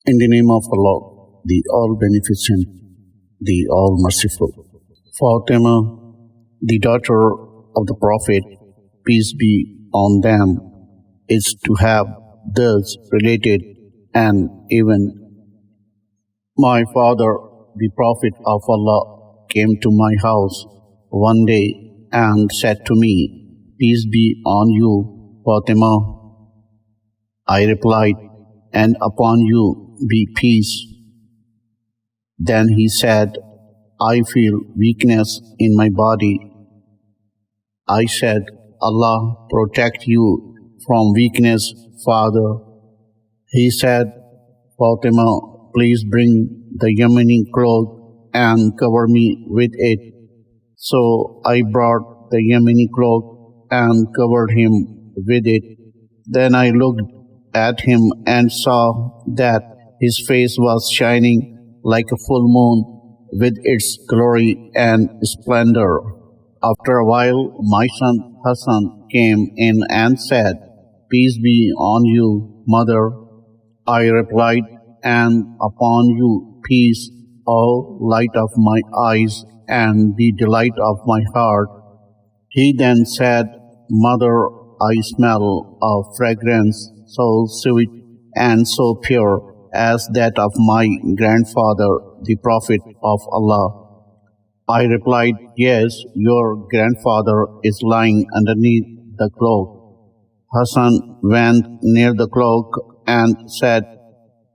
In the name of Allah, the All-Beneficent, the All-Merciful. Fatima, the daughter of the Prophet, peace be on them, is to have thus related, and even my father, the Prophet of Allah, came to my house one day and said to me, "Peace be on you, Fatima." I replied, "And upon you be peace." Then he said, "I feel weakness in my body." I said, "Allah protect you from weakness, father." He said, "Fatima, please bring the Yemeni cloth and cover me with it." So I brought the Yemeni cloth and covered him with it. Then I looked at him and saw that his face was shining like a full moon with its glory and splendor. After a while, my son Hassan came in and said, "Peace be on you, mother." I replied, "And upon you peace, O light of my eyes and the delight of my heart." He then said, "Mother, I smell a fragrance so sweet and so pure as that of my grandfather, the Prophet of Allah." I replied, "Yes, your grandfather is lying underneath the cloak." Hassan went near the cloak and said,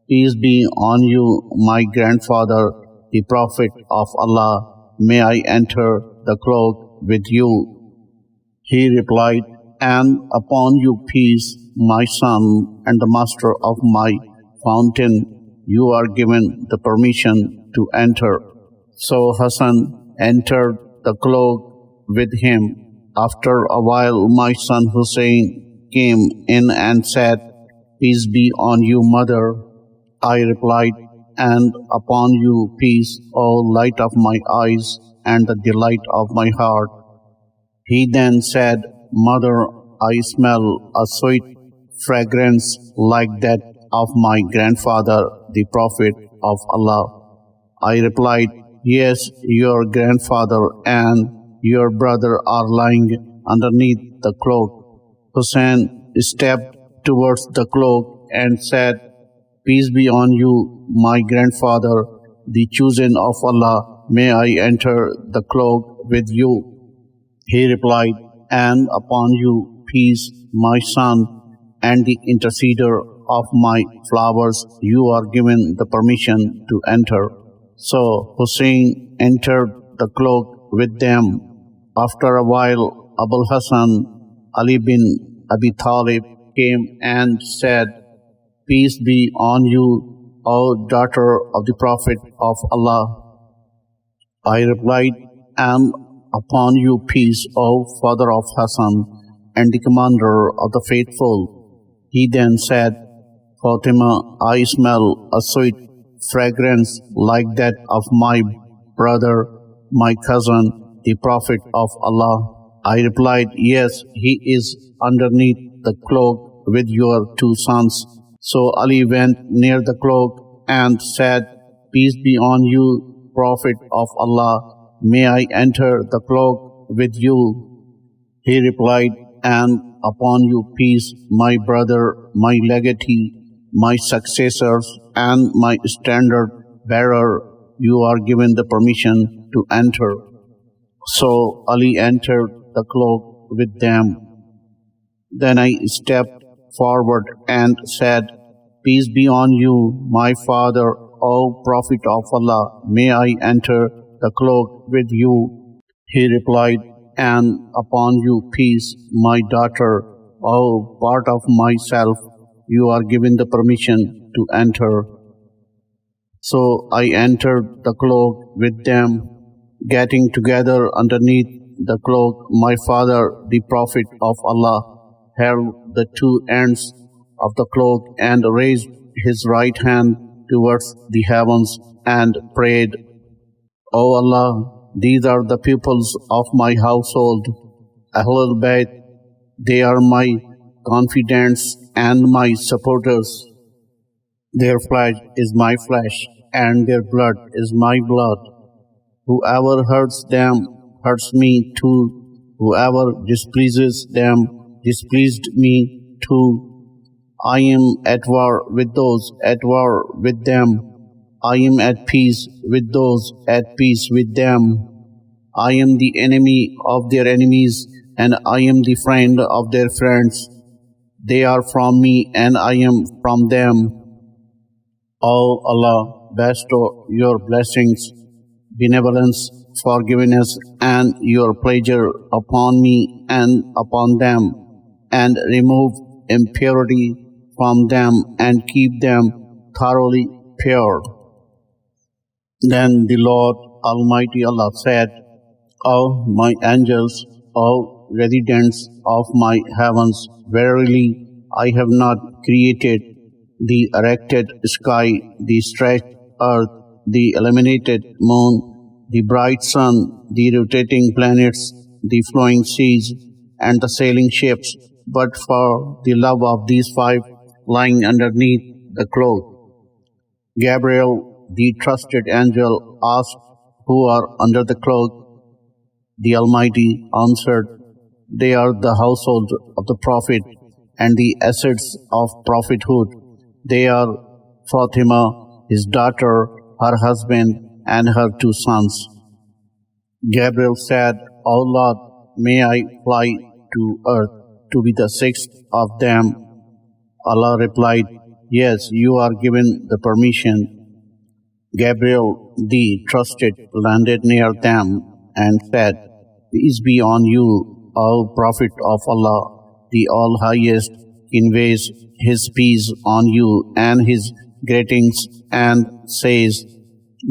"Peace be on you, my grandfather, the Prophet of Allah. May I enter the cloak with you?" He replied, "And upon you peace, my son and the master of my fountain. You are given the permission to enter." So Hassan entered the cloak with him. After a while, my son Hussein came in and said, "Peace be on you, mother." I replied, "And upon you peace, O light of my eyes and the delight of my heart." He then said, "Mother, I smell a sweet fragrance like that of my grandfather, the Prophet of Allah." I replied, "Yes, your grandfather and your brother are lying underneath the cloak." Hussein stepped towards the cloak and said, "Peace be on you, my grandfather, the chosen of Allah. May I enter the cloak with you?" He replied, "And upon you peace, my son and the interceder of my flowers. You are given the permission to enter." So Hussein entered the cloak with them. After a while, Abul Hassan Ali bin Abi Talib came and said, "Peace be on you, O daughter of the Prophet of Allah." I replied, "And upon you peace, O father of Hassan and the commander of the faithful." He then said, "Fatima, I smell a sweet fragrance like that of my brother, my cousin, the Prophet of Allah." I replied, "Yes, he is underneath the cloak with your two sons." So Ali went near the cloak and said, "Peace be on you, Prophet of Allah. May I enter the cloak with you?" He replied, "And upon you peace, my brother, my legatee, my successors, and my standard bearer. You are given the permission to enter." So Ali entered the cloak with them. Then I stepped forward and said, "Peace be on you, my father, O Prophet of Allah. May I enter the cloak with you?" He replied, "And upon you peace, my daughter, O part of myself. You are given the permission to enter." So I entered the cloak with them. Getting together underneath the cloak, my father, the Prophet of Allah, held the two ends of the cloak and raised his right hand towards the heavens and prayed, "O Allah, these are the pupils of my household, Ahlul Bayt. They are my confidants and my supporters. Their flesh is my flesh, and their blood is my blood. Whoever hurts them hurts me too. Whoever displeases them displeased me too. I am at war with those at war with them. I am at peace with those at peace with them. I am the enemy of their enemies, and I am the friend of their friends. They are from me, and I am from them. O Allah, bestow your blessings, benevolence, forgiveness, and your pleasure upon me and upon them, and remove impurity from them and keep them thoroughly pure. Then the Lord Almighty Allah said, O my angels, O residents of my heavens, verily I have not created the erected sky, the stretched earth, the illuminated moon, the bright sun, the rotating planets, the flowing seas, and the sailing ships, but for the love of these five lying underneath the cloth. Gabriel, the trusted angel, asked, Who are under the cloth? The Almighty answered, They are the household of the Prophet and the assets of prophethood. They are Fatima, his daughter, her husband, and her 2 sons. Gabriel said, O Lord, may I fly to earth to be the 6th of them? Allah replied, Yes, you are given the permission. Gabriel, the trusted, landed near them and said, Peace be on you, O Prophet of Allah. The All-Highest conveys His peace on you and His greetings and says,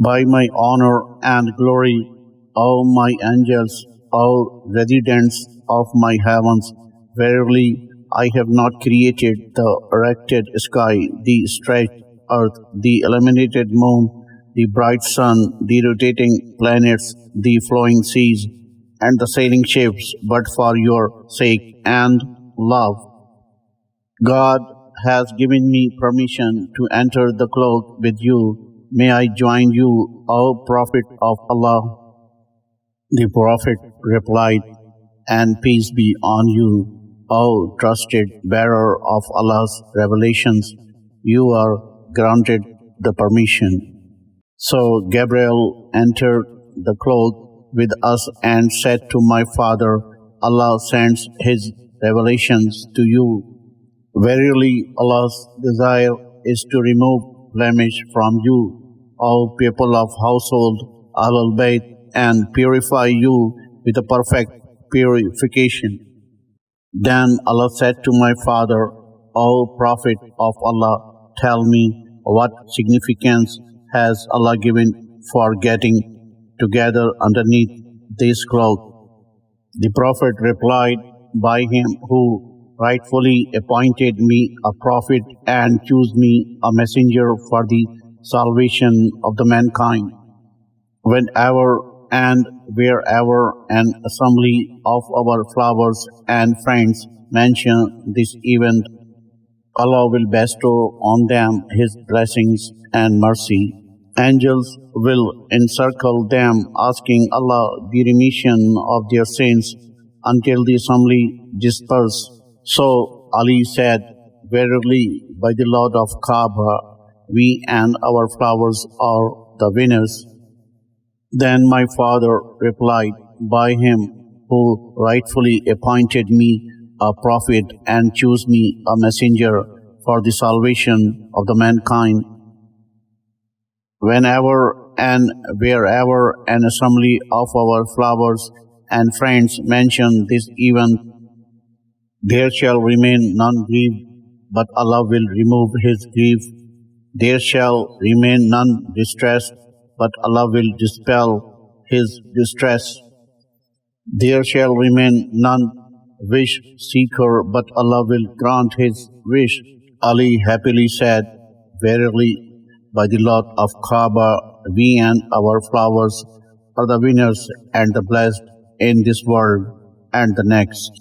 By my honor and glory, O my angels, O residents of my heavens, verily I have not created the erected sky, the stretched earth, the illuminated moon, the bright sun, the rotating planets, the flowing seas, and the sailing ships, but for your sake and love. God has given me permission to enter the cloth with you. May I join you, O Prophet of Allah? The Prophet replied, And peace be on you, O trusted bearer of Allah's revelations. You are granted the permission. So Gabriel entered the cloth with us and said to my father, Allah sends His revelations to you. Verily, Allah's desire is to remove blemish from you, O people of household Ahlul Bayt, and purify you with a perfect purification. Then Allah said to my father, O Prophet of Allah, tell me, what significance has Allah given for getting together underneath this cloth? The Prophet replied, By Him who rightfully appointed me a prophet and chose me a messenger for the salvation of the mankind. Whenever and wherever an assembly of our flowers and friends mention this event, Allah will bestow on them His blessings and mercy. Angels will encircle them, asking Allah the remission of their sins until the assembly disperse. So Ali said, Verily, by the Lord of Kaaba, we and our flowers are the winners. Then my father replied, By Him who rightfully appointed me a prophet and chose me a messenger for the salvation of the mankind. Whenever and wherever an assembly of our flowers and friends mention this event, there shall remain none grieved, but Allah will remove His grief. There shall remain none distressed, but Allah will dispel His distress. There shall remain none wish seeker, but Allah will grant his wish. Ali happily said, Verily, by the Lord of Kaaba, we and our flowers are the winners and the blessed in this world and the next.